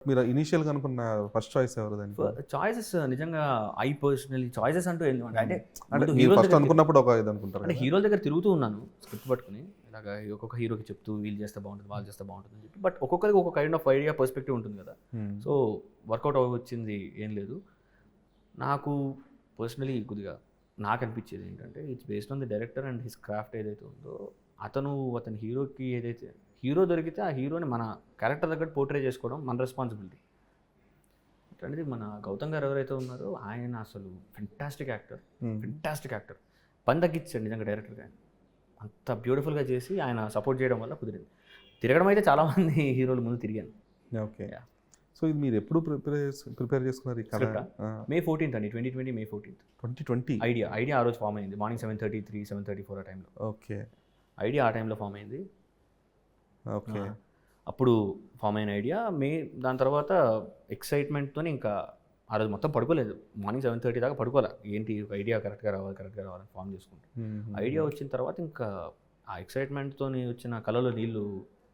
మీరు ఇనీషియల్‌గా అనుకున్న ఫస్ట్ చాయిస్ ఎవరు దానికి? చాయిసెస్ నిజంగా పర్సనల్లీ చాయిసెస్ అంటూ ఏం లేవండి. అంటే అంటే ముందు మీరు హీరోల ఫస్ట్ దగ్గర అనుకున్నప్పుడు ఒక ఇది అనుకుంటారు అంటే కదా! హీరోల దగ్గర తిరుగుతూ ఉన్నాను స్క్రిప్ట్ పట్టుకొని. ఇలాగ ఒక్కొక్క హీరోకి చెప్తూ వీళ్ళు చేస్తే బాగుంటుంది, వాళ్ళు చేస్తే బాగుంటుంది అని చెప్పి. బట్ ఒక్కొక్కరికి ఒక్కొక్క కైండ్ ఆఫ్ ఐడియా, పర్స్పెక్టివ్ ఉంటుంది కదా! హ్మ్. సో వర్కౌట్ వచ్చింది ఏం లేదు. నాకు పర్సనలీ కొద్దిగా నాకు అనిపించేది ఏంటంటే it's based on the director and his craft ఏదైతే ఉందో, అతని హీరోకి ఏదైతే హీరో దొరికితే ఆ హీరోని మన క్యారెక్టర్ తగ్గట్టు పోర్ట్రే చేసుకోవడం మన రెస్పాన్సిబిలిటీ. అనేది మన గౌతమ్ గారు ఎవరైతే ఉన్నారో ఆయన అసలు ఫెంటాస్టిక్ యాక్టర్. హ్మ్. Fantastic actor. పని తగ్గించాడు నిజంగా డైరెక్టర్గా ఆయన. అంత బ్యూటిఫుల్గా చేసి ఆయన సపోర్ట్ చేయడం వల్ల కుదిరింది. తిరగడం అయితే చాలామంది హీరోల ముందు తిరిగాను. ఓకే. యాహ్! సో ఇది మీరు ఎప్పుడు ప్రిపేర్ చేసుకున్నారు ఈ కథ? స్క్రిప్టా? ఆ! మే 14th అండి. 2020 మే 14th. 2020. ఐడియా ఆ రోజు ఫామ్ అయింది. మార్నింగ్ 7:33, 7:34 ఆ టైంలో. ఓకే. ఐడియా ఆ టైంలో ఫామ్ అయింది. ఓకే. అప్పుడు ఫామ్ అయిన ఐడియా దాని తర్వాత ఎక్సైట్మెంట్‌తోని ఇంకా ఆ రోజు మొత్తం పడుకోలేదు. మార్నింగ్ 7:30 దాకా పడుకోలే. ఏంటి ఒక ఐడియా కరెక్ట్‌గా రావాలని ఫామ్ చేసుకుంటా. ఐడియా వచ్చిన తర్వాత ఇంకా ఆ ఎక్సైట్మెంట్‌తోని వచ్చిన కళ్ళలో నీళ్ళు,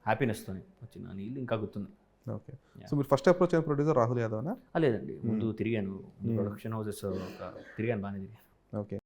హ్యాపీనెస్‌తోని వచ్చిన నీళ్ళు ఇంకా గుర్తున్నాయి. ఓకే. సో మీరు ఫస్ట్ అప్రోచ్ అయిన ప్రొడ్యూసర్ రాహుల్ యాదవ్‌నా? లేదండి. ముందు తిరిగాను. ప్రొడక్షన్ హౌసెస్ తిరిగాను బాగానే తిరిగాను. ఓకే.